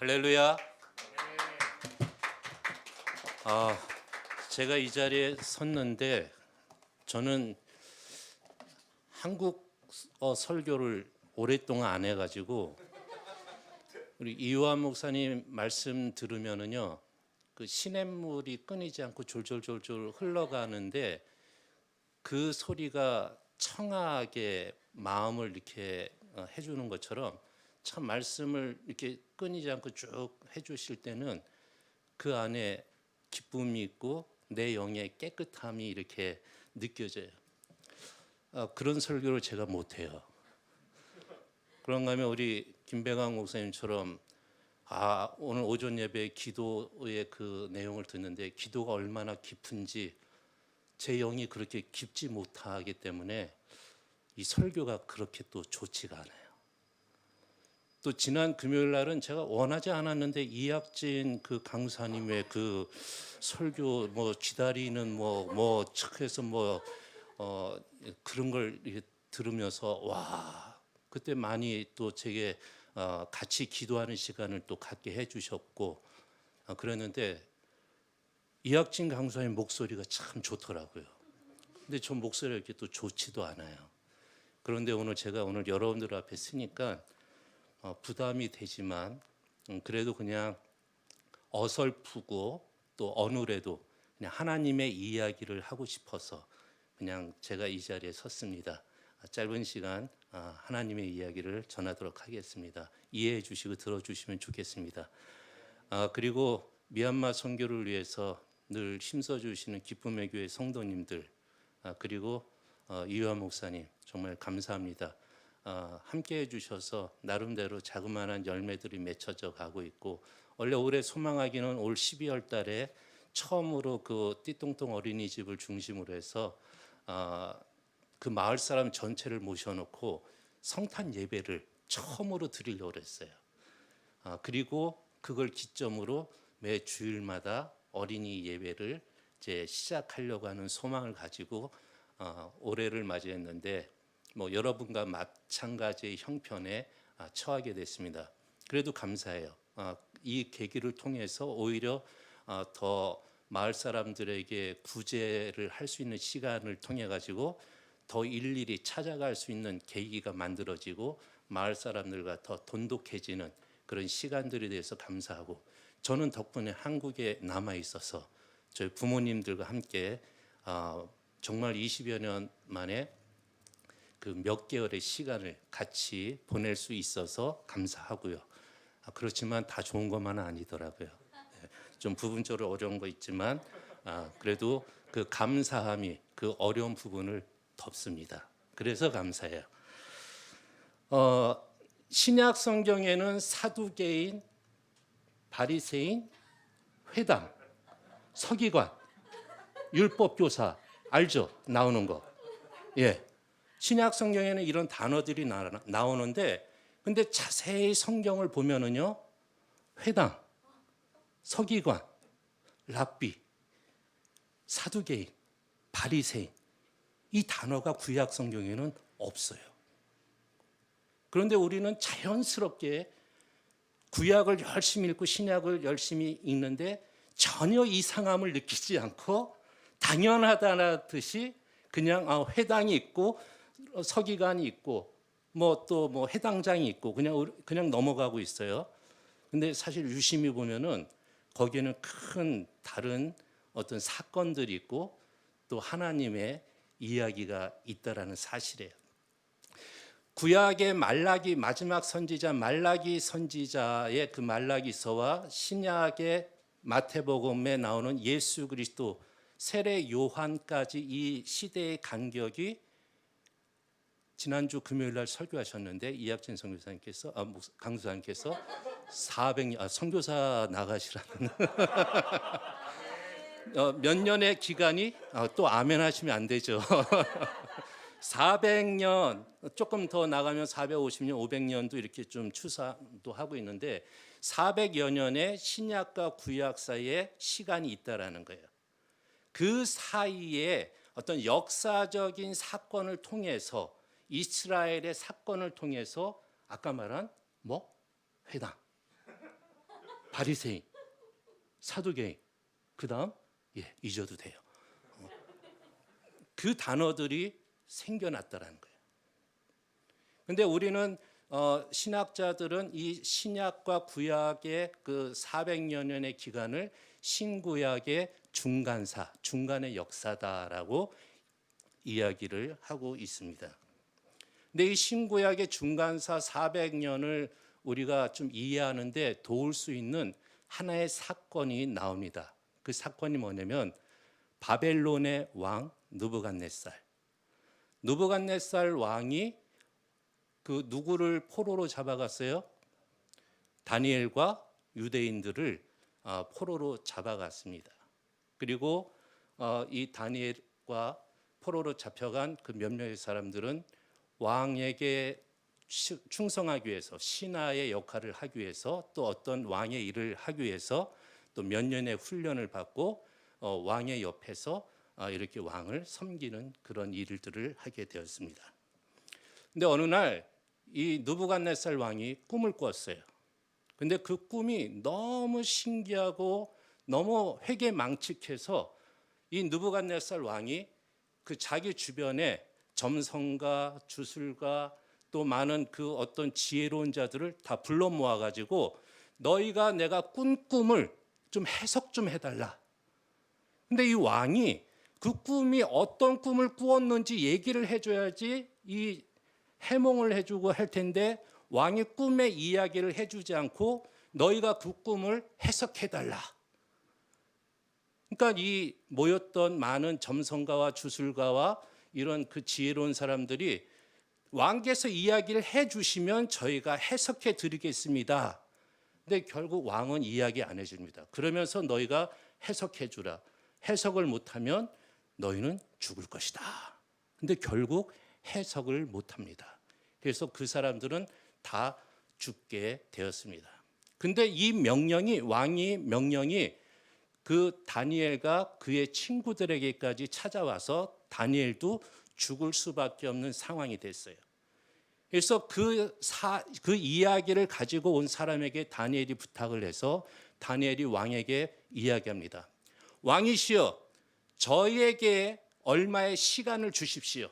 할렐루야. 제가 이 자리에 섰는데 저는 한국어 설교를 오랫동안 안 해가지고 우리 이호환 목사님 말씀 들으면은요 그 시냇물이 끊이지 않고 졸졸졸졸 흘러가는데 그 소리가 청아하게 마음을 이렇게 해주는 것처럼 참 말씀을 이렇게 끊이지 않고 쭉 해주실 때는 그 안에 기쁨이 있고 내 영의 깨끗함이 이렇게 느껴져요. 그런 설교를 제가 못해요. 그런가 하면 우리 김배강 목사님처럼 오늘 오전 예배 기도의 그 내용을 듣는데 기도가 얼마나 깊은지 제 영이 그렇게 깊지 못하기 때문에 이 설교가 그렇게 또 좋지가 않아요. 또 지난 금요일 날은 제가 원하지 않았는데 이학진 그 강사님의 그 설교 기다리는 측에서 그런 걸 들으면서 와 그때 많이 또 제게 같이 기도하는 시간을 또 갖게 해주셨고 그랬는데 이학진 강사의 목소리가 참 좋더라고요. 근데 저 목소리가 이렇게 또 좋지도 않아요. 그런데 제가 오늘 여러분들 앞에 서니까 부담이 되지만 그래도 그냥 어설프고 또 어눌해도 그냥 하나님의 이야기를 하고 싶어서 그냥 제가 이 자리에 섰습니다. 짧은 시간 하나님의 이야기를 전하도록 하겠습니다. 이해해 주시고 들어주시면 좋겠습니다. 그리고 미얀마 선교를 위해서 늘 힘써 주시는 기쁨의 교회 성도님들 그리고 이호환 목사님 정말 감사합니다. 함께 해주셔서 나름대로 자그마한 열매들이 맺혀져 가고 있고 원래 올해 소망하기는 올 12월 달에 처음으로 그 띠똥똥 어린이집을 중심으로 해서 그 마을 사람 전체를 모셔놓고 성탄 예배를 처음으로 드리려고 했어요. 그리고 그걸 기점으로 매 주일마다 어린이 예배를 이제 시작하려고 하는 소망을 가지고 올해를 맞이했는데 여러분과 마찬가지의 형편에 처하게 됐습니다. 그래도 감사해요. 이 계기를 통해서 오히려 더 마을 사람들에게 구제를 할 수 있는 시간을 통해 가지고 더 일일이 찾아갈 수 있는 계기가 만들어지고 마을 사람들과 더 돈독해지는 그런 시간들에 대해서 감사하고 저는 덕분에 한국에 남아 있어서 저희 부모님들과 함께 정말 20여 년 만에 그 몇 개월의 시간을 같이 보낼 수 있어서 감사하고요. 그렇지만 다 좋은 것만은 아니더라고요. 좀 부분적으로 어려운 거 있지만 그래도 그 감사함이 그 어려운 부분을 덮습니다. 그래서 감사해요. 신약 성경에는 사두개인, 바리새인, 회당, 서기관, 율법교사 알죠? 나오는 거. 예. 신약 성경에는 이런 단어들이 나오는데 근데 자세히 성경을 보면은요. 회당, 서기관, 랍비, 사두개인, 바리새인 이 단어가 구약 성경에는 없어요. 그런데 우리는 자연스럽게 구약을 열심히 읽고 신약을 열심히 읽는데 전혀 이상함을 느끼지 않고 당연하다듯이 그냥 회당이 있고 서기관이 있고 또 해당장이 있고 그냥 넘어가고 있어요. 근데 사실 유심히 보면은 거기에는 큰 다른 어떤 사건들이 있고 또 하나님의 이야기가 있다라는 사실이에요. 구약의 말라기 마지막 선지자 말라기 선지자의 그 말라기서와 신약의 마태복음에 나오는 예수 그리스도 세례 요한까지 이 시대의 간격이 지난주 금요일 날 설교하셨는데 이학진 선교사님께서 강수사님께서 400년 선교사 나가시라는 몇 년의 기간이 또 아멘 하시면 안 되죠. 400년 조금 더 나가면 450년 500년도 이렇게 좀 추사도 하고 있는데 400여 년의 신약과 구약 사이에 시간이 있다라는 거예요. 그 사이에 어떤 역사적인 사건을 통해서 이스라엘의 사건을 통해서 아까 말한 회당, 바리새인, 사두개인, 그다음 잊어도 돼요. 그 단어들이 생겨났다라는 거예요. 근데 우리는 신학자들은 이 신약과 구약의 그 400여년의 기간을 신구약의 중간사, 중간의 역사다라고 이야기를 하고 있습니다. 근데 이 신구약의 중간사 400년을 우리가 좀 이해하는데 도울 수 있는 하나의 사건이 나옵니다. 그 사건이 뭐냐면 바벨론의 왕 느부갓네살. 느부갓네살 왕이 그 누구를 포로로 잡아갔어요? 다니엘과 유대인들을 포로로 잡아갔습니다. 그리고 이 다니엘과 포로로 잡혀간 그 몇몇의 사람들은 왕에게 충성하기 위해서, 신하의 역할을 하기 위해서, 또 어떤 왕의 일을 하기 위해서 또 몇 년의 훈련을 받고 왕의 옆에서 이렇게 왕을 섬기는 그런 일들을 하게 되었습니다. 근데 어느 날 이 느부갓네살 왕이 꿈을 꿨어요. 근데 그 꿈이 너무 신기하고 너무 회개망측해서 이 느부갓네살 왕이 그 자기 주변에 점성가, 주술가, 또 많은 그 어떤 지혜로운 자들을 다 불러 모아 가지고 너희가 내가 꾼 꿈을 좀 해석 좀 해달라. 근데 이 왕이 그 꿈이 어떤 꿈을 꾸었는지 얘기를 해줘야지 이 해몽을 해주고 할 텐데 왕이 꿈의 이야기를 해주지 않고 너희가 그 꿈을 해석해달라. 그러니까 이 모였던 많은 점성가와 주술가와 이런 그 지혜로운 사람들이 왕께서 이야기를 해주시면 저희가 해석해 드리겠습니다. 근데 결국 왕은 이야기 안 해줍니다. 그러면서 너희가 해석해 주라. 해석을 못하면 너희는 죽을 것이다. 근데 결국 해석을 못합니다. 그래서 그 사람들은 다 죽게 되었습니다. 근데 이 명령이, 왕의 명령이 그 다니엘과 그의 친구들에게까지 찾아와서 다니엘도 죽을 수밖에 없는 상황이 됐어요. 그래서 그 이야기를 가지고 온 사람에게 다니엘이 부탁을 해서 다니엘이 왕에게 이야기합니다. 왕이시여, 저희에게 얼마의 시간을 주십시오.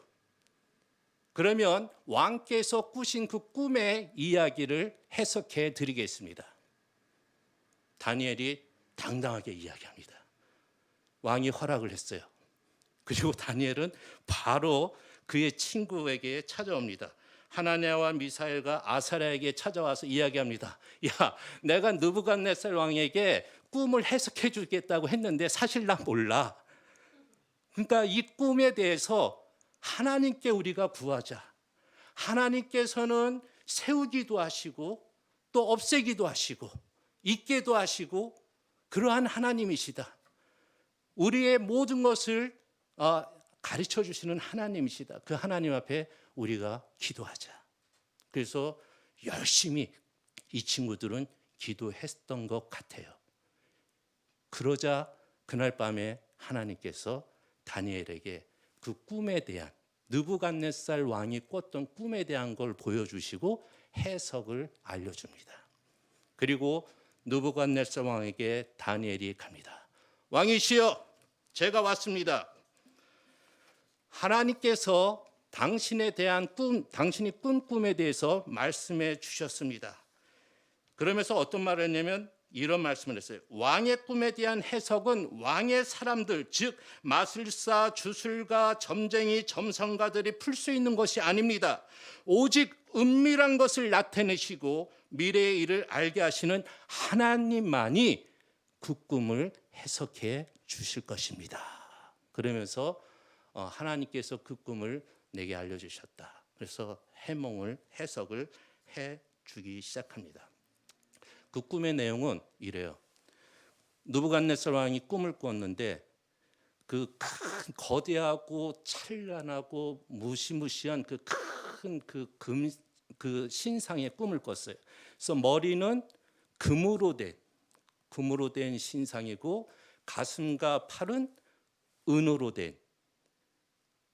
그러면 왕께서 꾸신 그 꿈의 이야기를 해석해 드리겠습니다. 다니엘이 당당하게 이야기합니다. 왕이 허락을 했어요. 그리고 다니엘은 바로 그의 친구에게 찾아옵니다. 하나냐와 미사엘과 아사랴에게 찾아와서 이야기합니다. 야, 내가 느부갓네살 왕에게 꿈을 해석해 주겠다고 했는데 사실 난 몰라. 그러니까 이 꿈에 대해서 하나님께 우리가 구하자. 하나님께서는 세우기도 하시고 또 없애기도 하시고 있게도 하시고 그러한 하나님이시다. 우리의 모든 것을 가르쳐 주시는 하나님이시다. 그 하나님 앞에 우리가 기도하자. 그래서 열심히 이 친구들은 기도했던 것 같아요. 그러자 그날 밤에 하나님께서 다니엘에게 그 꿈에 대한, 느부갓네살 왕이 꿨던 꿈에 대한 걸 보여주시고 해석을 알려줍니다. 그리고 느부갓네살 왕에게 다니엘이 갑니다. 왕이시여, 제가 왔습니다. 하나님께서 당신에 대한 꿈, 당신이 꾼 꿈에 대해서 말씀해 주셨습니다. 그러면서 어떤 말을 했냐면 이런 말씀을 했어요. 왕의 꿈에 대한 해석은 왕의 사람들, 즉 마술사, 주술가, 점쟁이, 점성가들이 풀 수 있는 것이 아닙니다. 오직 은밀한 것을 나타내시고 미래의 일을 알게 하시는 하나님만이 그 꿈을 해석해 주실 것입니다. 그러면서 하나님께서 그 꿈을 내게 알려주셨다. 그래서 해석을 해주기 시작합니다. 그 꿈의 내용은 이래요. 느부갓네살 왕이 꿈을 꿨는데 그 큰 거대하고 찬란하고 무시무시한 그 큰 그 신상의 꿈을 꿨어요. 그래서 머리는 금으로 된 신상이고 가슴과 팔은 은으로 된,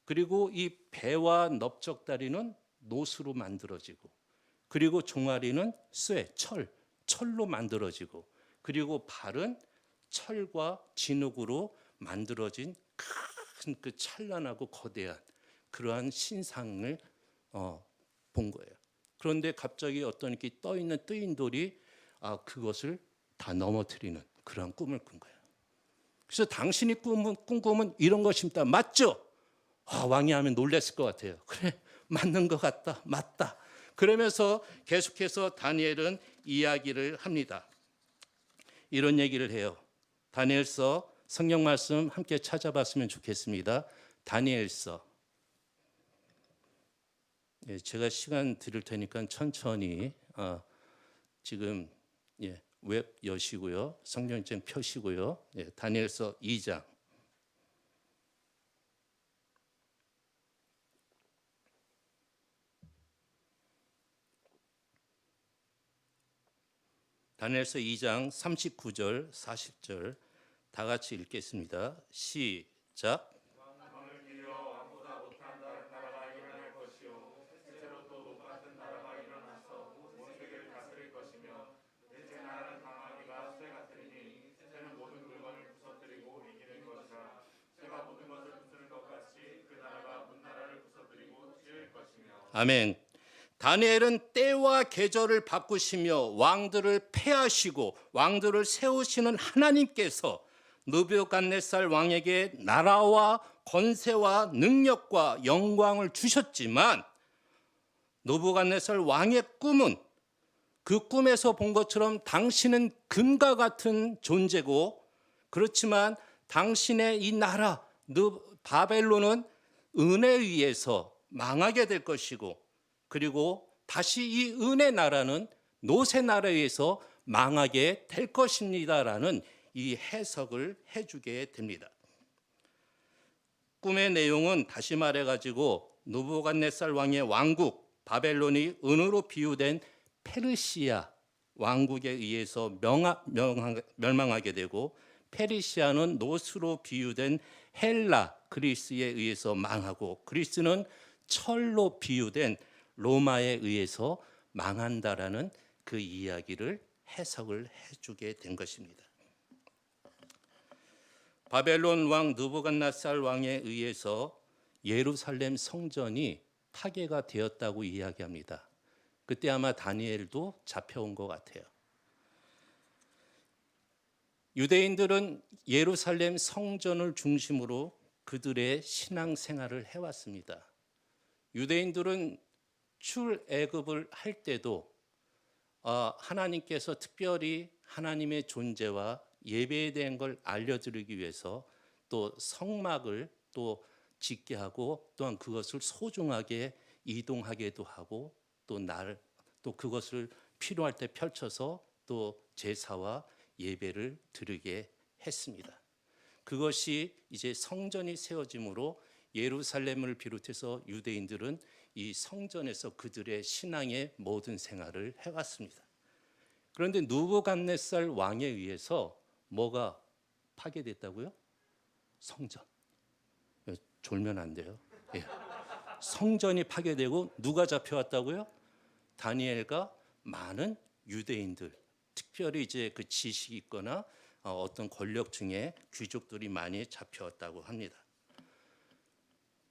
그리고 이 배와 넓적다리는 노수로 만들어지고, 그리고 종아리는 철로 만들어지고, 그리고 발은 철과 진흙으로 만들어진 큰 그 찬란하고 거대한 그러한 신상을 본 거예요. 그런데 갑자기 어떤 이렇게 떠 있는 뜨인 돌이 그것을 다 넘어뜨리는 그러한 꿈을 꾼 거예요. 그래서 당신이 꾼 꿈은 이런 것입니다. 맞죠? 왕이 하면 놀랐을 것 같아요. 그래, 맞는 것 같다. 맞다. 그러면서 계속해서 다니엘은 이야기를 합니다. 이런 얘기를 해요. 다니엘서 성경 말씀 함께 찾아봤으면 좋겠습니다. 다니엘서. 제가 시간 드릴 테니까 천천히 지금 웹 여시고요. 성경책 펴시고요. 다니엘서 2장. 다니엘서 2장 39절 40절 다 같이 읽겠습니다. 시작. 아멘. 다니엘은 때와 계절을 바꾸시며 왕들을 패하시고 왕들을 세우시는 하나님께서 느부갓네살 왕에게 나라와 권세와 능력과 영광을 주셨지만 느부갓네살 왕의 꿈은 그 꿈에서 본 것처럼 당신은 금과 같은 존재고, 그렇지만 당신의 이 나라 바벨론은 은혜에 의해서 망하게 될 것이고, 그리고 다시 이 은혜 나라는 노새 나라에 의해서 망하게 될 것입니다라는 이 해석을 해주게 됩니다. 꿈의 내용은 다시 말해가지고 느부갓네살 왕의 왕국 바벨론이 은으로 비유된 페르시아 왕국에 의해서 멸망하게 되고, 페르시아는 노스로 비유된 헬라 그리스에 의해서 망하고, 그리스는 철로 비유된 로마에 의해서 망한다라는 그 이야기를 해석을 해주게 된 것입니다. 바벨론 왕 느부갓네살 왕에 의해서 예루살렘 성전이 파괴가 되었다고 이야기합니다. 그때 아마 다니엘도 잡혀온 것 같아요. 유대인들은 예루살렘 성전을 중심으로 그들의 신앙생활을 해왔습니다. 유대인들은 출애굽을 할 때도 하나님께서 특별히 하나님의 존재와 예배에 대한 걸 알려드리기 위해서 또 성막을 또 짓게 하고, 또한 그것을 소중하게 이동하게도 하고, 또 그것을 필요할 때 펼쳐서 또 제사와 예배를 드리게 했습니다. 그것이 이제 성전이 세워짐으로 예루살렘을 비롯해서 유대인들은 이 성전에서 그들의 신앙의 모든 생활을 해왔습니다. 그런데 느부갓네살 왕에 의해서 뭐가 파괴됐다고요? 성전. 졸면 안 돼요. 성전이 파괴되고 누가 잡혀왔다고요? 다니엘과 많은 유대인들, 특별히 이제 그 지식이 있거나 어떤 권력 중에 귀족들이 많이 잡혀왔다고 합니다.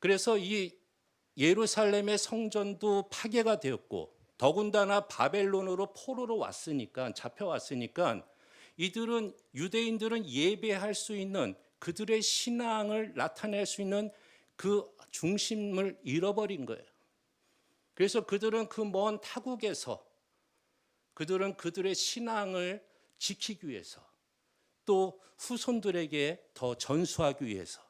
그래서 이 예루살렘의 성전도 파괴가 되었고, 더군다나 바벨론으로 포로로 왔으니까, 잡혀왔으니까 유대인들은 예배할 수 있는, 그들의 신앙을 나타낼 수 있는 그 중심을 잃어버린 거예요. 그래서 그들은 그 먼 타국에서 그들은 그들의 신앙을 지키기 위해서, 또 후손들에게 더 전수하기 위해서,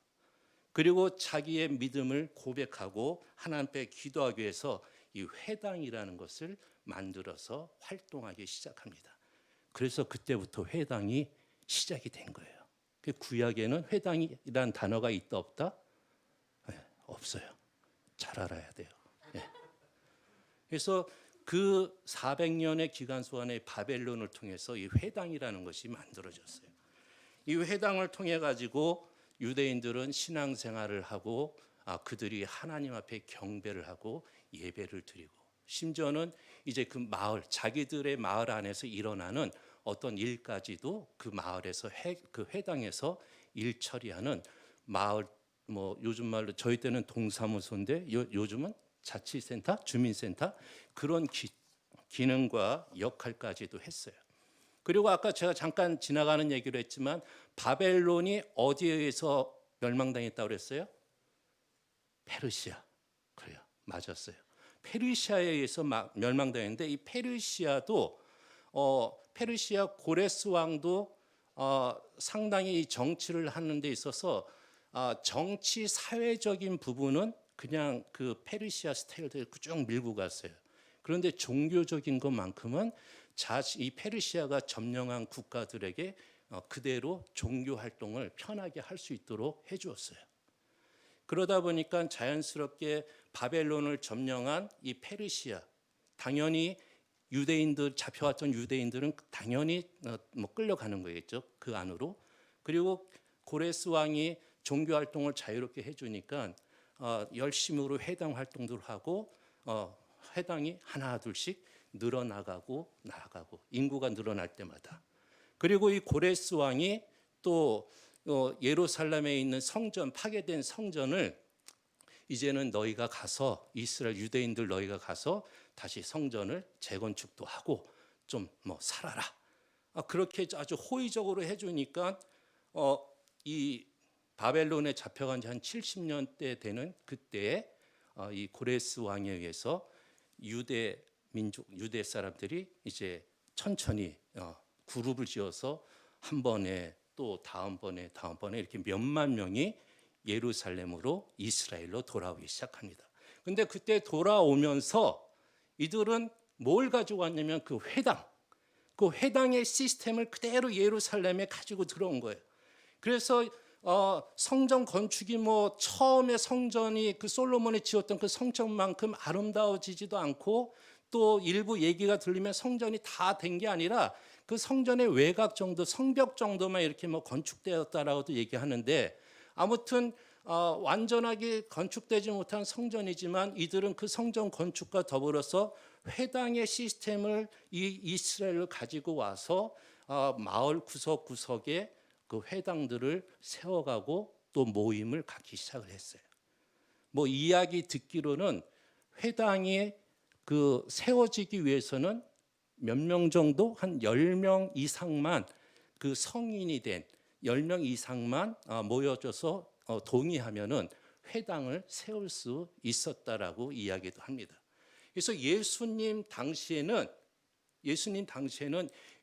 그리고 자기의 믿음을 고백하고 하나님께 기도하기 위해서 이 회당이라는 것을 만들어서 활동하기 시작합니다. 그래서 그때부터 회당이 시작이 된 거예요. 그 구약에는 회당이라는 단어가 있다 없다? 없어요. 잘 알아야 돼요. 그래서 그 400년의 기간 동안에 바벨론을 통해서 이 회당이라는 것이 만들어졌어요. 이 회당을 통해 가지고 유대인들은 신앙생활을 하고, 그들이 하나님 앞에 경배를 하고 예배를 드리고, 심지어는 이제 그 마을, 자기들의 마을 안에서 일어나는 어떤 일까지도 그 마을에서 그 회당에서 일 처리하는 마을 뭐 요즘 말로 저희 때는 동사무소인데 요즘은 자치센터, 주민센터 그런 기능과 역할까지도 했어요. 그리고 아까 제가 잠깐 지나가는 얘기를 했지만 바벨론이 어디에 의해서 멸망당했다고 그랬어요? 페르시아. 그래요. 맞았어요. 페르시아에 의해서 멸망당했는데 이 페르시아도 페르시아 고레스 왕도 상당히 이 정치를 하는 데 있어서 정치 사회적인 부분은 그냥 그 페르시아 스타일대로 쭉 밀고 갔어요. 그런데 종교적인 것만큼은 이 페르시아가 점령한 국가들에게 그대로 종교 활동을 편하게 할 수 있도록 해주었어요. 그러다 보니까 자연스럽게 바벨론을 점령한 이 페르시아, 당연히 유대인들 잡혀왔던 유대인들은 당연히 뭐 끌려가는 거겠죠, 그 안으로. 그리고 고레스 왕이 종교 활동을 자유롭게 해주니까 열심으로 회당 활동들 하고 회당이 하나 둘씩 늘어나가고 나아가고 인구가 늘어날 때마다. 그리고 이 고레스 왕이 또 예루살렘에 있는 성전, 파괴된 성전을 이제는 너희가 가서 이스라엘 유대인들 너희가 가서 다시 성전을 재건축도 하고 좀 뭐 살아라. 그렇게 아주 호의적으로 해주니까 이 바벨론에 잡혀간 지 한 70년대 되는 그때에 이 고레스 왕에 의해서 유대 민족, 유대 사람들이 이제 천천히 그룹을 지어서 한 번에 또 다음번에 이렇게 몇만 명이 예루살렘으로 이스라엘로 돌아오기 시작합니다. 근데 그때 돌아오면서 이들은 뭘 가지고 왔냐면 그 회당의 시스템을 그대로 예루살렘에 가지고 들어온 거예요. 그래서 성전 건축이 뭐 처음에 성전이 그 솔로몬이 지었던 그 성전만큼 아름다워지지도 않고 또 일부 얘기가 들리면 성전이 다 된 게 아니라 그 성전의 외곽 정도, 성벽 정도만 이렇게 뭐 건축되었다라고도 얘기하는데 아무튼 완전하게 건축되지 못한 성전이지만 이들은 그 성전 건축과 더불어서 회당의 시스템을 이 이스라엘을 가지고 와서 마을 구석구석에 그 회당들을 세워가고 또 모임을 갖기 시작을 했어요. 뭐 이야기 듣기로는 회당이 그 세워지기 위해서는 몇 명 정도 한 10명 이상만 그 성인이 된 10명 이상만 모여져서 동의하면은 회당을 세울 수 있었다라고 이야기도 합니다. 그래서 예수님 당시에는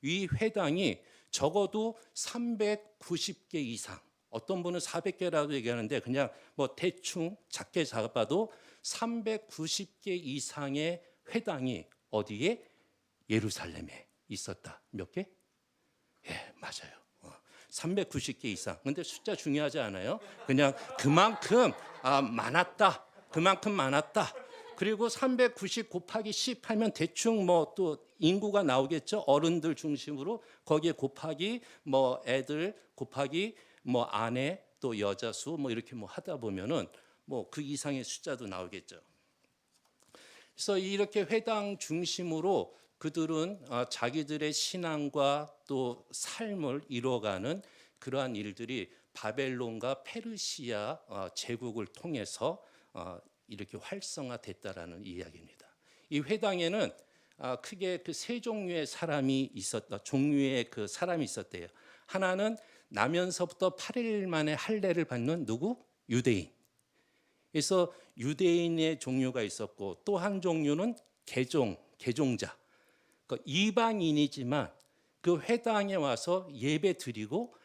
이 회당이 적어도 390개 이상, 어떤 분은 400개라고 얘기하는데 그냥 뭐 대충 작게 잡아도 390개 이상의 회당이 어디에? 예루살렘에 있었다. 몇 개? 예, 맞아요. 390개 이상. 근데 숫자 중요하지 않아요. 그냥 그만큼 많았다. 그만큼 많았다. 그리고 390 곱하기 10 하면 대충 뭐 또 인구가 나오겠죠. 어른들 중심으로 거기에 곱하기 뭐 애들 곱하기 뭐 아내 또 여자 수 뭐 이렇게 뭐 하다 보면은 뭐 그 이상의 숫자도 나오겠죠. 그래서 이렇게 회당 중심으로 그들은 자기들의 신앙과 또 삶을 이뤄가는 그러한 일들이 바벨론과 페르시아 제국을 통해서 이렇게 활성화됐다라는 이야기입니다. 이 회당에는 크게 그 세 종류의 종류의 그 사람이 있었대요. 하나는 나면서부터 8일 만에 할례를 받는 누구? 유대인. 그래서 유대인의 종류가 있었고 또 한 종류는 개종자. 그 이방인이지만 그 회당에 와서 예배 드리고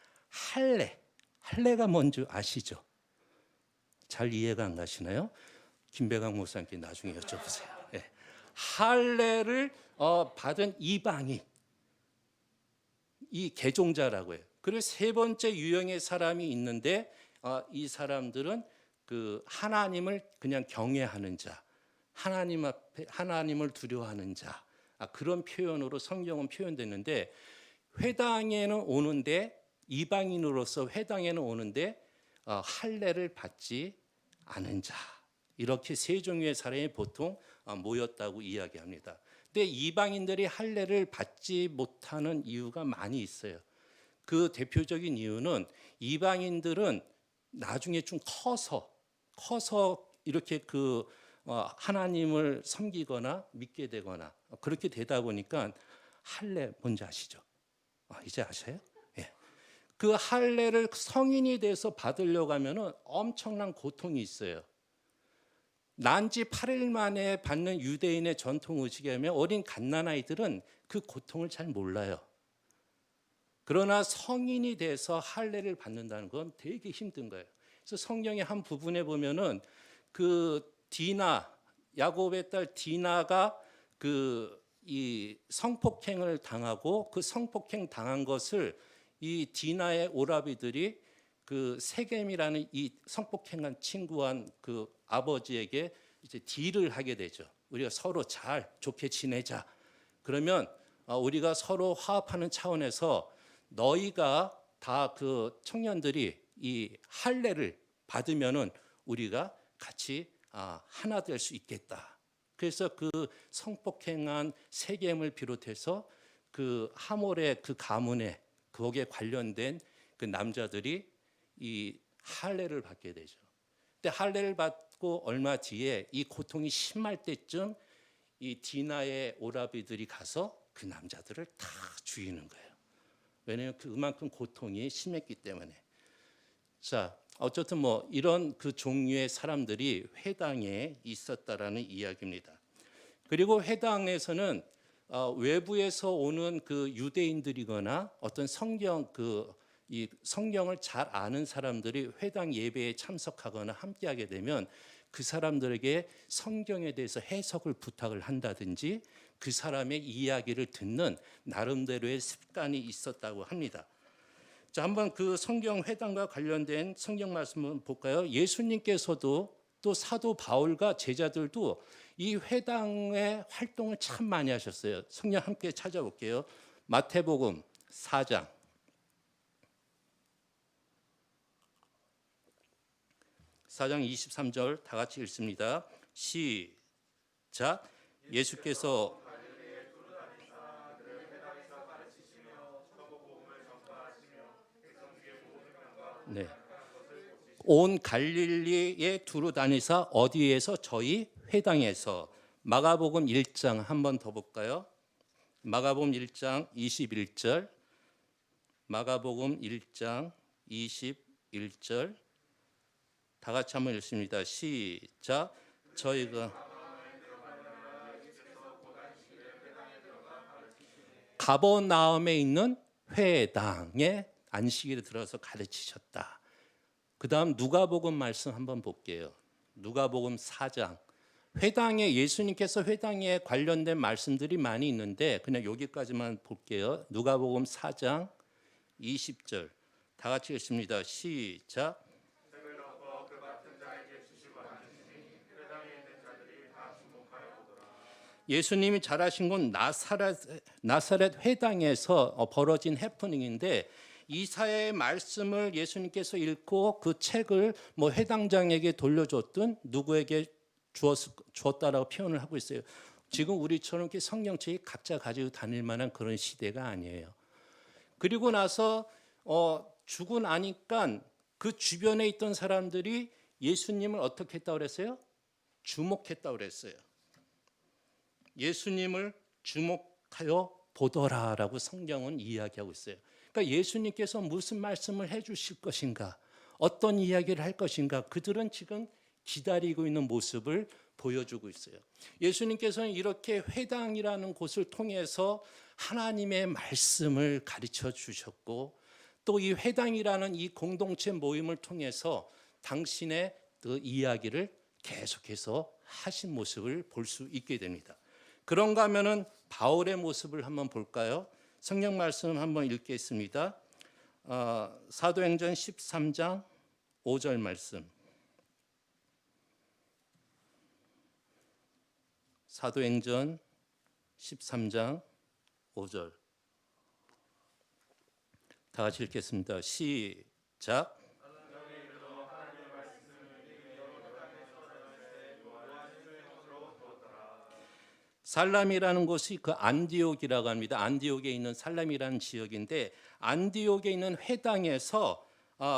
할례가 뭔지 아시죠? 잘 이해가 안 가시나요? 김배강 목사님께 나중에 여쭤보세요. 네. 할례를 받은 이방인, 이 개종자라고 해요. 그리고 세 번째 유형의 사람이 있는데 이 사람들은 그 하나님을 그냥 경외하는 자, 하나님 앞에 하나님을 두려워하는 자, 그런 표현으로 성경은 표현됐는데 회당에는 오는데 이방인으로서 회당에는 오는데 할례를 받지 않은 자, 이렇게 세 종류의 사람이 보통 모였다고 이야기합니다. 근데 그때 이방인들이 할례를 받지 못하는 이유가 많이 있어요. 그 대표적인 이유는 이방인들은 나중에 좀 커서 이렇게 하나님을 섬기거나 믿게 되거나 그렇게 되다 보니까 할례 뭔지 아시죠? 이제 아세요? 예. 그 할례를 성인이 돼서 받으려고 하면은 엄청난 고통이 있어요. 난 지 8일 만에 받는 유대인의 전통 의식에 하면 어린 갓난아이들은 그 고통을 잘 몰라요. 그러나 성인이 돼서 할례를 받는다는 건 되게 힘든 거예요. 그래서 성경의 한 부분에 보면은 그 디나, 야곱의 딸 디나가 이 성폭행을 당하고 그 성폭행 당한 것을 이 디나의 오라비들이 그 세겜이라는 이 성폭행한 친구한 그 아버지에게 이제 딜을 하게 되죠. 우리가 서로 잘 좋게 지내자. 그러면 우리가 서로 화합하는 차원에서 너희가 다 그 청년들이 이 할례를 받으면은 우리가 같이 하나 될 수 있겠다. 그래서 그 성폭행한 세겜을 비롯해서 그 하몰의 그 가문에 거기에 관련된 그 남자들이 이 할례를 받게 되죠. 근데 할례를 받고 얼마 뒤에 이 고통이 심할 때쯤 이 디나의 오라비들이 가서 그 남자들을 다 죽이는 거예요. 왜냐하면 그만큼 고통이 심했기 때문에. 자, 어쨌든 뭐 이런 그 종류의 사람들이 회당에 있었다라는 이야기입니다. 그리고 회당에서는 외부에서 오는 그 유대인들이거나 어떤 이 성경을 잘 아는 사람들이 회당 예배에 참석하거나 함께하게 되면 그 사람들에게 성경에 대해서 해석을 부탁을 한다든지 그 사람의 이야기를 듣는 나름대로의 습관이 있었다고 합니다. 자, 한번 그 성경 회당과 관련된 성경 말씀을 볼까요? 예수님께서도 또 사도 바울과 제자들도 이 회당의 활동을 참 많이 하셨어요. 성경 함께 찾아볼게요. 마태복음 4장 23절 다 같이 읽습니다. 시작. 예수께서 네. 온 갈릴리에 두루 다니사 어디에서? 저희 회당에서. 마가복음 1장 한 번 더 볼까요? 마가복음 1장 21절. 마가복음 1장 21절 다 같이 한번 읽습니다. 시작. 저희가 가버나움에 있는 회당에 안식일에 들어서 가르치셨다. 그 다음 누가복음 말씀 한번 볼게요. 누가복음 4장. 회당에 예수님께서 회당에 관련된 말씀들이 많이 있는데 그냥 여기까지만 볼게요. 누가복음 4장 20절 다 같이 읽습니다. 시작. 예수님이 잘하신 건 나사렛 회당에서 벌어진 해프닝인데 이사야의 말씀을 예수님께서 읽고 그 책을 뭐 회당장에게 돌려줬든 누구에게 주었다라고 표현을 하고 있어요. 지금 우리처럼 이렇게 성경책이 각자 가지고 다닐 만한 그런 시대가 아니에요. 그리고 나서 주고 나니까 그 주변에 있던 사람들이 예수님을 어떻게 했다고 그랬어요? 주목했다고 그랬어요. 예수님을 주목하여 보더라라고 성경은 이야기하고 있어요. 그러니까 예수님께서 무슨 말씀을 해 주실 것인가, 어떤 이야기를 할 것인가, 그들은 지금 기다리고 있는 모습을 보여주고 있어요. 예수님께서는 이렇게 회당이라는 곳을 통해서 하나님의 말씀을 가르쳐 주셨고 또 이 회당이라는 이 공동체 모임을 통해서 당신의 그 이야기를 계속해서 하신 모습을 볼 수 있게 됩니다. 그런가 하면은 바울의 모습을 한번 볼까요? 성경 말씀 한번 읽겠습니다. 사도행전 13장 5절 말씀. 사도행전 13장 5절 다 같이 읽겠습니다. 시작. 살람이라는 곳이 그 안디옥이라고 합니다. 안디옥에 있는 살람이라는 지역인데 안디옥에 있는 회당에서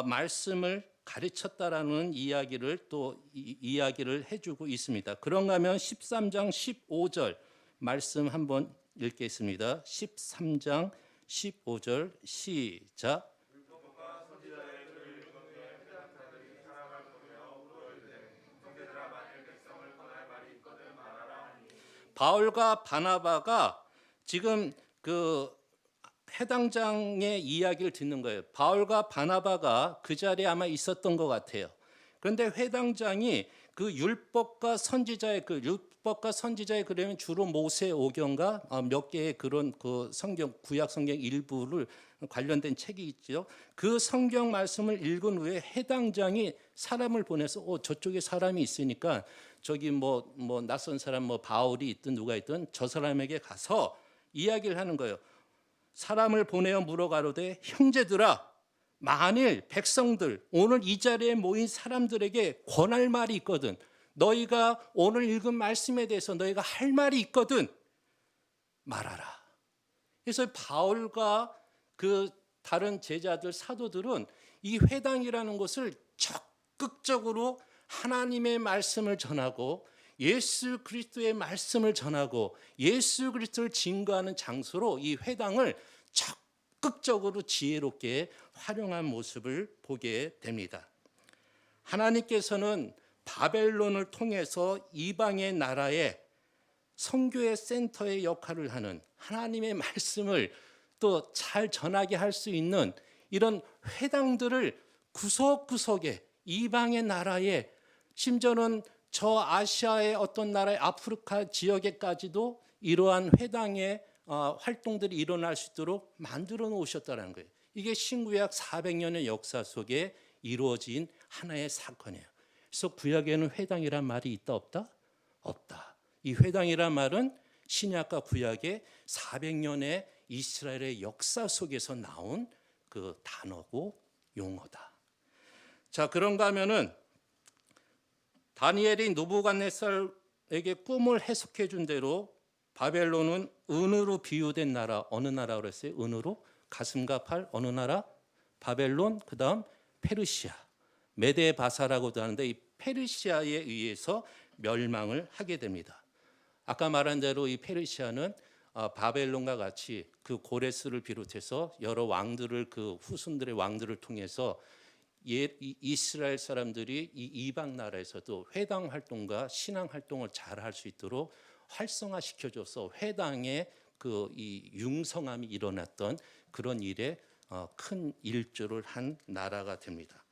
말씀을 가르쳤다라는 이야기를 또 이야기를 해주고 있습니다. 그런가 하면 13장 15절 말씀 한번 읽겠습니다. 13장 15절 시작. 바울과 바나바가 지금 그 해당장의 이야기를 듣는 거예요. 바울과 바나바가 그 자리에 아마 있었던 것 같아요. 그런데 회당장이 그 율법과 선지자의 그러면 주로 모세오경과 몇 개의 그런 그 성경 구약 성경 일부를 관련된 책이 있죠. 그 성경 말씀을 읽은 후에 해당장이 사람을 보내서 저쪽에 사람이 있으니까 저기 뭐 낯선 사람 바울이 있든 누가 있든 저 사람에게 가서 이야기를 하는 거예요. 사람을 보내어 물어가로되 형제들아 만일 백성들 오늘 이 자리에 모인 사람들에게 권할 말이 있거든 너희가 오늘 읽은 말씀에 대해서 너희가 할 말이 있거든 말하라. 그래서 바울과 그 다른 제자들 사도들은 이 회당이라는 곳을 적극적으로 하나님의 말씀을 전하고 예수 그리스도의 말씀을 전하고 예수 그리스도를 증거하는 장소로 이 회당을 적극적으로 지혜롭게 활용한 모습을 보게 됩니다. 하나님께서는 바벨론을 통해서 이방의 나라에 선교의 센터의 역할을 하는 하나님의 말씀을 또 잘 전하게 할 수 있는 이런 회당들을 구석구석에 이방의 나라에 심지어는 저 아시아의 어떤 나라의 아프리카 지역에까지도 이러한 회당의 활동들이 일어날 수 있도록 만들어 놓으셨다는 거예요. 이게 신구약 400년의 역사 속에 이루어진 하나의 사건이에요. 그래서 구약에는 회당이란 말이 있다 없다? 없다. 이 회당이란 말은 신약과 구약의 400년의 이스라엘의 역사 속에서 나온 그 단어고 용어다. 자, 그런가 하면은 다니엘이 느부갓네살에게 꿈을 해석해 준 대로 바벨론은 은으로 비유된 나라, 어느 나라고 그랬어요? 은으로? 가슴과 팔, 어느 나라? 바벨론, 그 다음 페르시아, 메데바사라고도 하는데 이 페르시아에 의해서 멸망을 하게 됩니다. 아까 말한 대로 이 페르시아는 바벨론과 같이 그 고레스를 비롯해서 여러 왕들을 그 후손들의 왕들을 통해서 이스라엘 사람들이 이 이방 나라에서도 회당 활동과 신앙 활동을 잘 할 수 있도록 활성화시켜줘서 회당의 그 이 융성함이 일어났던 그런 일에 큰 일조를 한 나라가 됩니다.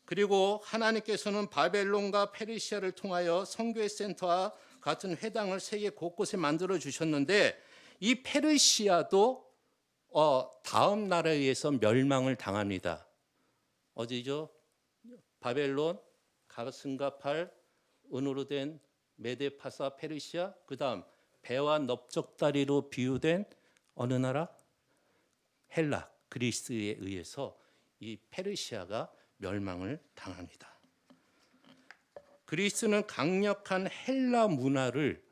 그리고 하나님께서는 바벨론과 페르시아를 통하여 선교의 센터와 같은 회당을 세계 곳곳에 만들어 주셨는데 이 페르시아도 다음 나라에 의해서 멸망을 당합니다. 어디죠? 바벨론, 가슴과 팔, 은으로 된 메데파사 페르시아, 그 다음 배와 넓적다리로 비유된 어느 나라? 헬라, 그리스에 의해서 이 페르시아가 멸망을 당합니다. 그리스는 강력한 헬라 문화를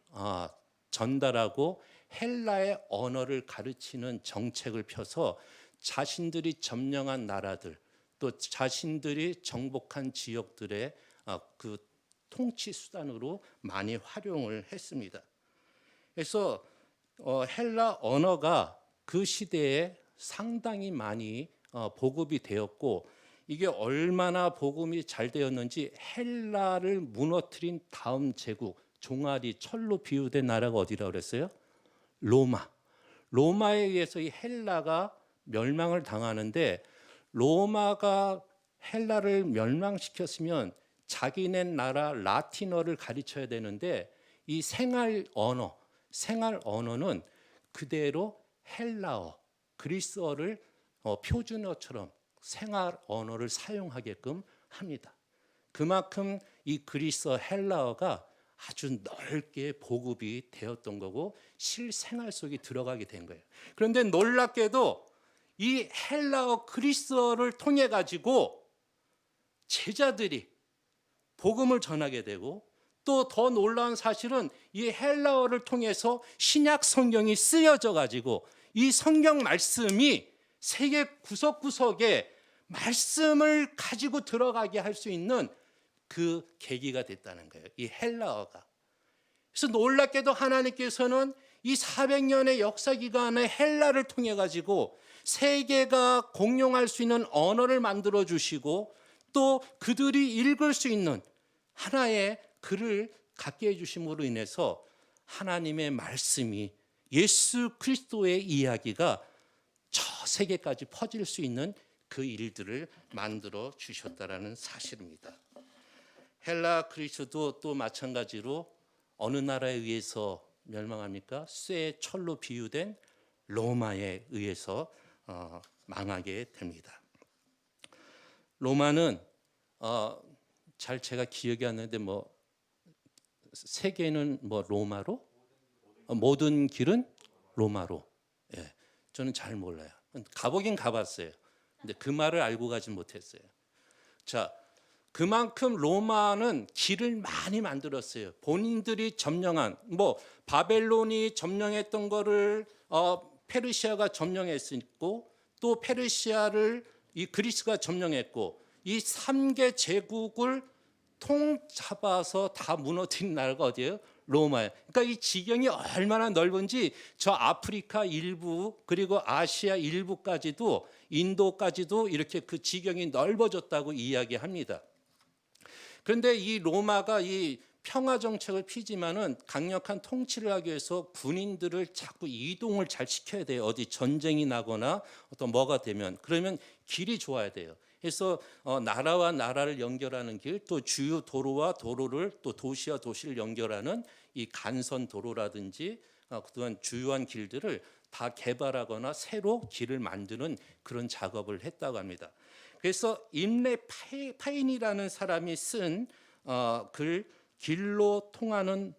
전달하고 헬라의 언어를 가르치는 정책을 펴서 자신들이 점령한 나라들 또 자신들이 정복한 지역들의 그 통치 수단으로 많이 활용을 했습니다. 그래서 헬라 언어가 그 시대에 상당히 많이 보급이 되었고 이게 얼마나 복음이 잘 되었는지 헬라를 무너뜨린 다음 제국 종아리 철로 비유된 나라가 어디라고 그랬어요? 로마. 로마에 의해서 이 헬라가 멸망을 당하는데 로마가 헬라를 멸망시켰으면 자기네 나라 라틴어를 가르쳐야 되는데 이 생활 언어는 그대로 헬라어, 그리스어를 표준어처럼 생활 언어를 사용하게끔 합니다. 그만큼 이 그리스어 헬라어가 아주 넓게 보급이 되었던 거고 실생활 속에 들어가게 된 거예요. 그런데 놀랍게도 이 헬라어 그리스어를 통해 가지고 제자들이 복음을 전하게 되고 또 또 더 놀라운 사실은 이 헬라어를 통해서 신약 성경이 쓰여져 가지고 이 성경 말씀이 세계 구석구석에 말씀을 가지고 들어가게 할 수 있는 그 계기가 됐다는 거예요. 이 헬라어가. 그래서 놀랍게도 하나님께서는 이 400년의 역사 기간에 헬라를 통해 가지고 세계가 공용할 수 있는 언어를 만들어 주시고 또 그들이 읽을 수 있는 하나의 글을 갖게 해 주심으로 인해서 하나님의 말씀이 예수 그리스도의 이야기가 저 세계까지 퍼질 수 있는 그 일들을 만들어 주셨다라는 사실입니다. 헬라 그리스도 또 마찬가지로 어느 나라에 의해서 멸망합니까? 쇠 철로 비유된 로마에 의해서 망하게 됩니다. 로마는 잘 제가 기억이 안 나는데 세계는 로마로 모든 길은 로마로. 예, 저는 잘 몰라요. 가보긴 가봤어요. 근데 그 말을 알고 가지 못했어요. 자, 그만큼 로마는 길을 많이 만들었어요. 본인들이 점령한 바벨론이 점령했던 거를 페르시아가 점령했고 또 페르시아를 이 그리스가 점령했고 이 3개 제국을 통잡아서 다 무너뜨린 나라가 어디예요? 로마예요. 그러니까 이 지경이 얼마나 넓은지 저 아프리카 일부 그리고 아시아 일부까지도 인도까지도 이렇게 그 지경이 넓어졌다고 이야기합니다. 그런데 이 로마가 이 평화 정책을 피지만은 강력한 통치를 하기 위해서 군인들을 자꾸 이동을 잘 시켜야 돼요. 어디 전쟁이 나거나 어떤 뭐가 되면 그러면 길이 좋아야 돼요. 그래서 나라와 나라를 연결하는 길, 또 주요 도로와 도로를 또 도시와 도시를 연결하는 이 간선 도로라든지 그동안 주요한 길들을 다 개발하거나 새로 길을 만드는 그런 작업을 했다고 합니다. 그래서 임레 파인이라는 사람이 쓴 글 길로 통하는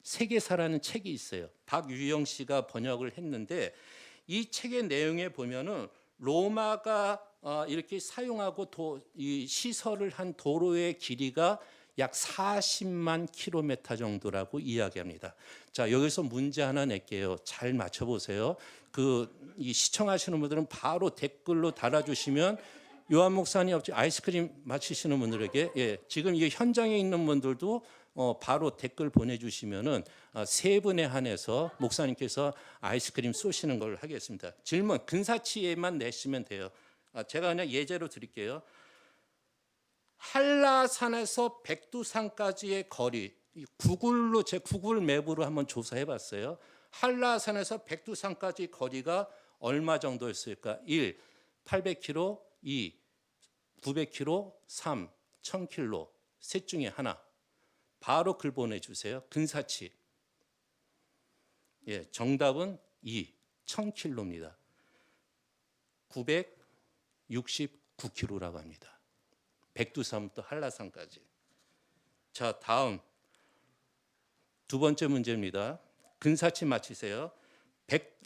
세계사라는 책이 있어요. 박유영 씨가 번역을 했는데 이 책의 내용에 보면은 로마가 이렇게 사용하고 이 시설을 한 도로의 길이가 약 40만 킬로미터 정도라고 이야기합니다. 자, 여기서 문제 하나 낼게요. 잘 맞춰보세요. 이 시청하시는 분들은 바로 댓글로 달아주시면 요한 목사님 아이스크림 맞히시는 분들에게 지금 이 현장에 있는 분들도 바로 댓글 보내주시면은 세 분에 한해서 목사님께서 아이스크림 쏘시는 걸 하겠습니다. 질문 근사치에만 내시면 돼요. 제가 그냥 예제로 드릴게요. 한라산에서 백두산까지의 거리, 제 구글 맵으로 한번 조사해봤어요. 한라산에서 백두산까지 거리가 얼마 정도였을까? 1. 800km, 2. 900km, 3. 1000km. 셋 중에 하나. 바로 글 보내주세요. 근사치. 정답은 2. 1000km입니다. 969km라고 합니다. 백두산부터 한라산까지. 자, 다음 두 번째 문제입니다. 근사치 맞히세요.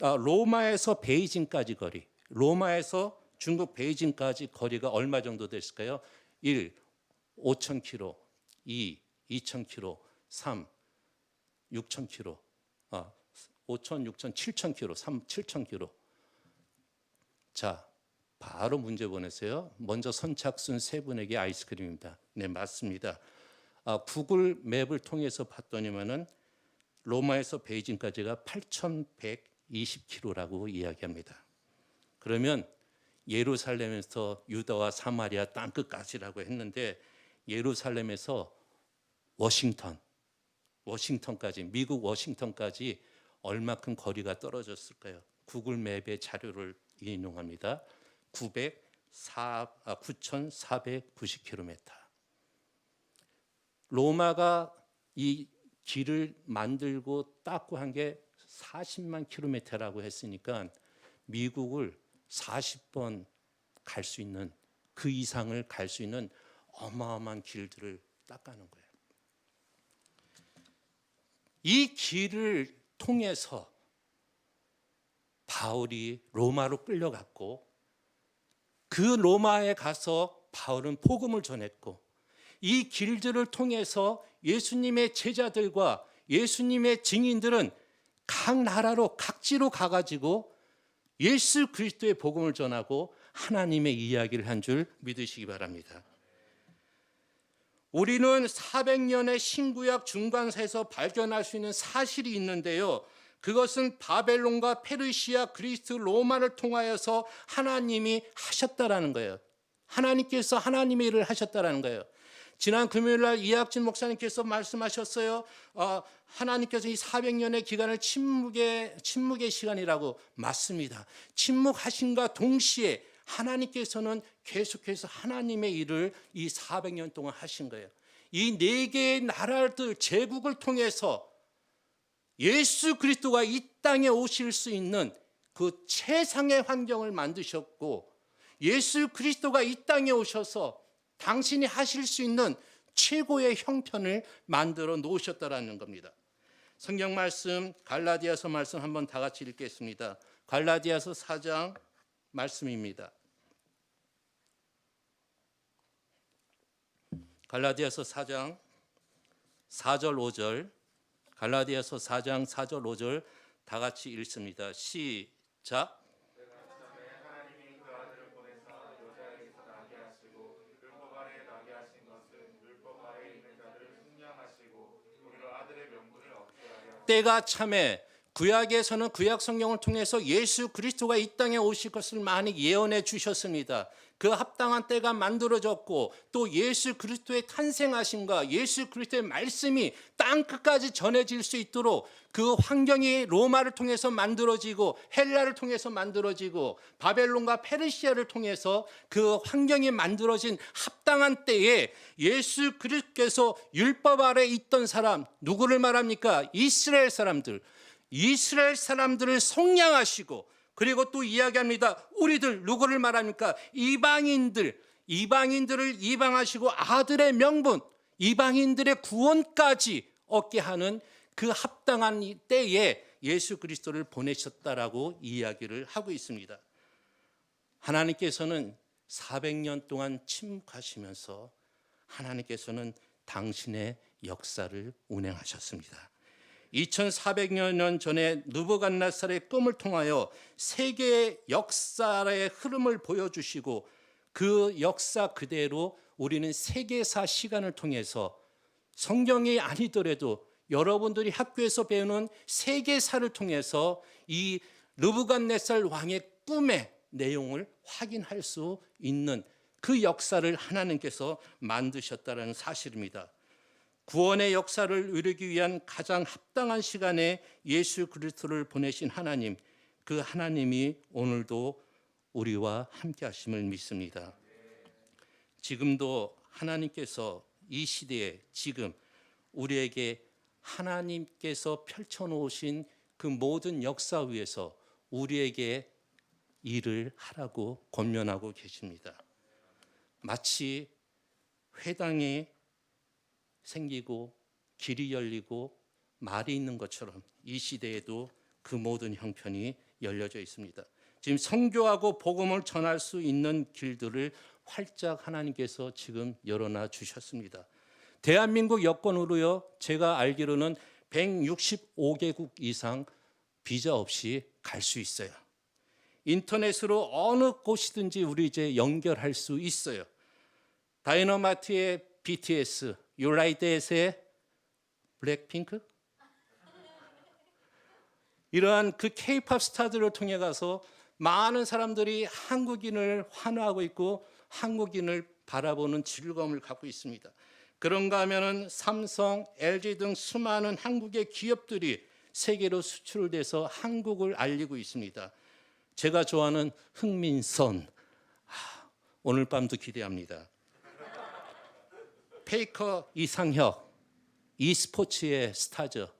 로마에서 베이징까지 거리. 로마에서 중국 베이징까지 거리가 얼마 정도 됐을까요? 1. 5000km, 2. 2000km, 3. 6000km, 5000, 6000, 7000km, 3. 7000km. 자, 바로 문제 보내세요. 먼저 선착순 세 분에게 아이스크림입니다. 네, 맞습니다. 구글 맵을 통해서 봤더니만은 로마에서 베이징까지가 8120km라고 이야기합니다. 그러면 예루살렘에서 유다와 사마리아 땅끝까지라고 했는데 예루살렘에서 워싱턴까지 미국 워싱턴까지 얼마큼 거리가 떨어졌을까요? 구글 맵의 자료를 인용합니다. 9490km. 로마가 이 길을 만들고 닦고 한 게 40만 킬로미터라고 했으니까 미국을 40번 갈 수 있는 그 이상을 갈 수 있는 어마어마한 길들을 닦아놓은 거예요. 이 길을 통해서 바울이 로마로 끌려갔고 그 로마에 가서 바울은 복음을 전했고 이 길들을 통해서 예수님의 제자들과 예수님의 증인들은 각 나라로 각지로 가가지고 예수 그리스도의 복음을 전하고 하나님의 이야기를 한 줄 믿으시기 바랍니다. 우리는 400년의 신구약 중간사에서 발견할 수 있는 사실이 있는데요. 그것은 바벨론과 페르시아, 그리스, 로마를 통하여서 하나님이 하셨다라는 거예요. 하나님께서 하나님의 일을 하셨다라는 거예요. 지난 금요일날 이학진 목사님께서 말씀하셨어요. 하나님께서 이 400년의 기간을 침묵의 시간이라고. 맞습니다. 침묵하신과 동시에 하나님께서는 계속해서 하나님의 일을 이 400년 동안 하신 거예요. 이 4개의 나라들, 제국을 통해서 예수 그리스도가 이 땅에 오실 수 있는 그 최상의 환경을 만드셨고, 예수 그리스도가 이 땅에 오셔서 당신이 하실 수 있는 최고의 형편을 만들어 놓으셨다라는 겁니다. 성경 말씀, 갈라디아서 말씀 한번 다 같이 읽겠습니다. 갈라디아서 4장 말씀입니다. 갈라디아서 4장 4절 5절, 갈라디아서 4장 4절 5절 다 같이 읽습니다. 시작. 하나님이 그 아들을 보내사 여자에게서 나게 하시고 율법 아래에 나게 하신 것은 율법 아래에 있는 자들을 숙량하시고 우리로 아들의 명분을 얻게 하려. 때가 참에 구약에서는 구약 성경을 통해서 예수 그리스도가 이 땅에 오실 것을 많이 예언해 주셨습니다. 그 합당한 때가 만들어졌고, 또 예수 그리스도의 탄생하심과 예수 그리스도의 말씀이 땅 끝까지 전해질 수 있도록 그 환경이 로마를 통해서 만들어지고, 헬라를 통해서 만들어지고, 바벨론과 페르시아를 통해서 그 환경이 만들어진 합당한 때에 예수 그리스도께서 율법 아래 있던 사람, 누구를 말합니까? 이스라엘 사람들을 속량하시고, 그리고 또 이야기합니다. 우리들 누구를 말합니까? 이방인들을 이방하시고 아들의 명분, 이방인들의 구원까지 얻게 하는 그 합당한 때에 예수 그리스도를 보내셨다라고 이야기를 하고 있습니다. 하나님께서는 400년 동안 침묵하시면서 하나님께서는 당신의 역사를 운행하셨습니다. 2400년 전에 느부갓네살의 꿈을 통하여 세계의 역사의 흐름을 보여주시고, 그 역사 그대로 우리는 세계사 시간을 통해서 성경이 아니더라도 여러분들이 학교에서 배우는 세계사를 통해서 이 느부갓네살 왕의 꿈의 내용을 확인할 수 있는 그 역사를 하나님께서 만드셨다는 사실입니다. 구원의 역사를 이루기 위한 가장 합당한 시간에 예수 그리스도를 보내신 하나님, 그 하나님이 오늘도 우리와 함께 하심을 믿습니다. 지금도 하나님께서 이 시대에 지금 우리에게 하나님께서 펼쳐놓으신 그 모든 역사 위에서 우리에게 일을 하라고 권면하고 계십니다. 마치 회당에 생기고 길이 열리고 말이 있는 것처럼 이 시대에도 그 모든 형편이 열려져 있습니다. 지금 선교하고 복음을 전할 수 있는 길들을 활짝 하나님께서 지금 열어놔 주셨습니다. 대한민국 여권으로요, 제가 알기로는 165개국 이상 비자 없이 갈 수 있어요. 인터넷으로 어느 곳이든지 우리 이제 연결할 수 있어요. 다이너마이트의 BTS, 유라이드의 블랙핑크, 이러한 그 K-팝 스타들을 통해 가서 많은 사람들이 한국인을 환호하고 있고 한국인을 바라보는 즐거움을 갖고 있습니다. 그런가 하면은 삼성, LG 등 수많은 한국의 기업들이 세계로 수출돼서 한국을 알리고 있습니다. 제가 좋아하는 흥민선, 오늘 밤도 기대합니다. 페이커 이상혁, e스포츠의 스타죠.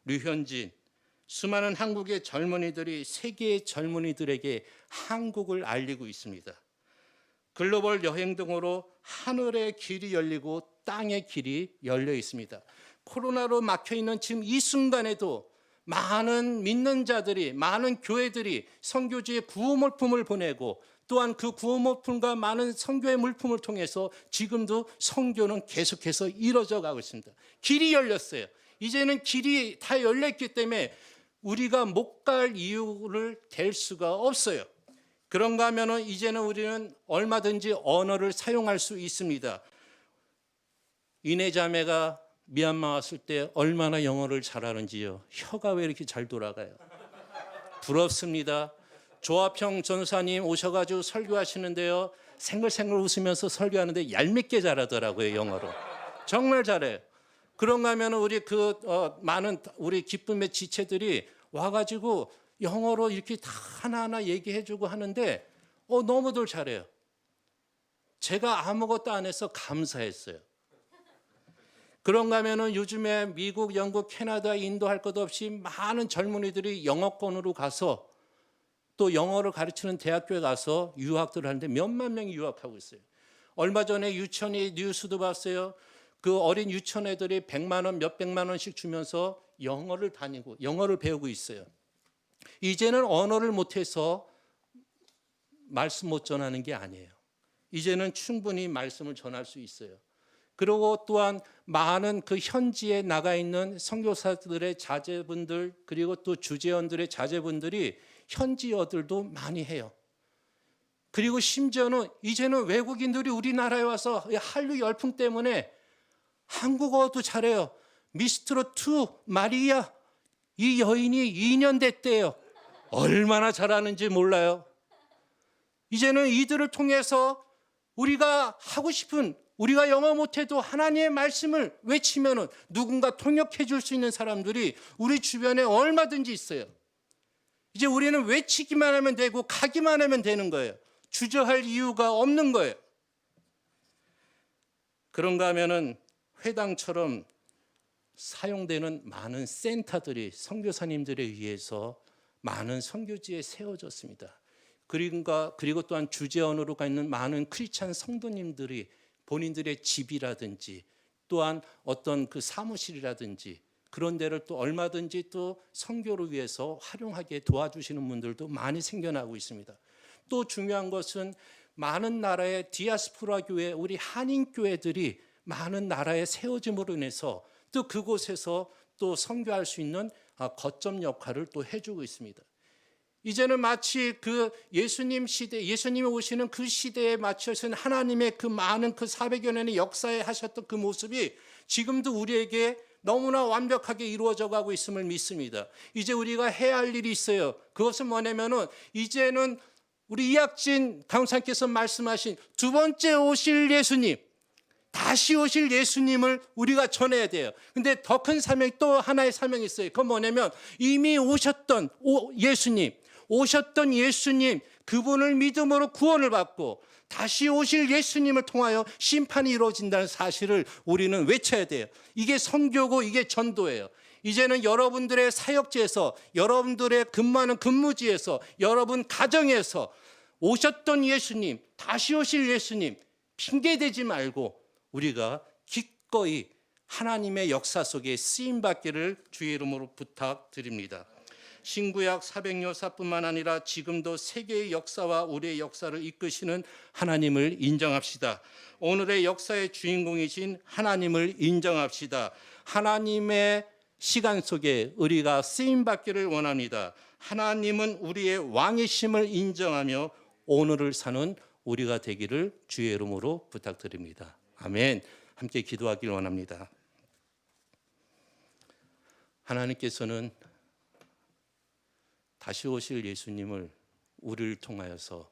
류현진, 수많은 한국의 젊은이들이 세계의 젊은이들에게 한국을 알리고 있습니다. 글로벌 여행 등으로 하늘의 길이 열리고 땅의 길이 열려 있습니다. 코로나로 막혀있는 지금 이 순간에도 많은 믿는 자들이, 많은 교회들이 선교지에 구호 물품을 보내고 또한 그 구호모품과 많은 선교의 물품을 통해서 지금도 선교는 계속해서 이루어져 가고 있습니다. 길이 열렸어요. 이제는 길이 다 열렸기 때문에 우리가 못 갈 이유를 댈 수가 없어요. 그런가 하면은 이제는 우리는 얼마든지 언어를 사용할 수 있습니다. 이내 자매가 미얀마 왔을 때 얼마나 영어를 잘하는지요. 혀가 왜 이렇게 잘 돌아가요? 부럽습니다. 조합형 전사님 오셔가지고 설교하시는데요, 생글생글 웃으면서 설교하는데 얄밉게 잘하더라고요. 영어로 정말 잘해요. 그런가 하면 우리 많은 우리 기쁨의 지체들이 와가지고 영어로 이렇게 다 하나하나 얘기해주고 하는데 너무들 잘해요. 제가 아무것도 안 해서 감사했어요. 그런가 하면 요즘에 미국, 영국, 캐나다, 인도 할 것 없이 많은 젊은이들이 영어권으로 가서 또 영어를 가르치는 대학교에 가서 유학들을 하는데 몇만 명이 유학하고 있어요. 얼마 전에 유치원이 뉴스도 봤어요. 그 어린 유치원 애들이 100만 원, 몇백만 원씩 주면서 영어를 다니고 영어를 배우고 있어요. 이제는 언어를 못해서 말씀 못 전하는 게 아니에요. 이제는 충분히 말씀을 전할 수 있어요. 그리고 또한 많은 그 현지에 나가 있는 선교사들의 자제분들, 그리고 또 주재원들의 자제분들이 현지어들도 많이 해요. 그리고 심지어는 이제는 외국인들이 우리나라에 와서 한류 열풍 때문에 한국어도 잘해요. 미스트롯 2 마리아, 이 여인이 2년 됐대요. 얼마나 잘하는지 몰라요. 이제는 이들을 통해서 우리가 하고 싶은, 우리가 영어 못해도 하나님의 말씀을 외치면 누군가 통역해 줄 수 있는 사람들이 우리 주변에 얼마든지 있어요. 이제 우리는 외치기만 하면 되고 가기만 하면 되는 거예요. 주저할 이유가 없는 거예요. 그런가 하면은 회당처럼 사용되는 많은 센터들이 선교사님들에 의해서 많은 선교지에 세워졌습니다. 그리고 또한 주재원으로 가 있는 많은 크리스찬 성도님들이 본인들의 집이라든지 또한 어떤 그 사무실이라든지 그런 데를 또 얼마든지 또 선교를 위해서 활용하게 도와주시는 분들도 많이 생겨나고 있습니다. 또 중요한 것은 많은 나라의 디아스포라 교회, 우리 한인 교회들이 많은 나라에 세워짐으로 인해서 또 그곳에서 또 선교할 수 있는 거점 역할을 또 해주고 있습니다. 이제는 마치 그 예수님 시대, 예수님이 오시는 그 시대에 맞춰서 하나님의 그 많은 그 400여 년의 역사에 하셨던 그 모습이 지금도 우리에게 너무나 완벽하게 이루어져 가고 있음을 믿습니다. 이제 우리가 해야 할 일이 있어요. 그것은 뭐냐면은 이제는 우리 이학진 강사님께서 말씀하신 두 번째 오실 예수님, 다시 오실 예수님을 우리가 전해야 돼요. 근데 더 큰 사명이 또 하나의 사명이 있어요. 그건 뭐냐면 이미 오셨던 예수님, 그분을 믿음으로 구원을 받고 다시 오실 예수님을 통하여 심판이 이루어진다는 사실을 우리는 외쳐야 돼요. 이게 선교고 이게 전도예요. 이제는 여러분들의 사역지에서, 여러분들의 근무하는 근무지에서, 여러분 가정에서 오셨던 예수님, 다시 오실 예수님 핑계대지 말고 우리가 기꺼이 하나님의 역사 속에 쓰임받기를 주의 이름으로 부탁드립니다. 신구약 400여사뿐만 아니라 지금도 세계의 역사와 우리의 역사를 이끄시는 하나님을 인정합시다. 오늘의 역사의 주인공이신 하나님을 인정합시다. 하나님의 시간 속에 우리가 쓰임받기를 원합니다. 하나님은 우리의 왕이심을 인정하며 오늘을 사는 우리가 되기를 주의 이름으로 부탁드립니다. 아멘. 함께 기도하길 원합니다. 하나님께서는 다시 오실 예수님을 우리를 통하여서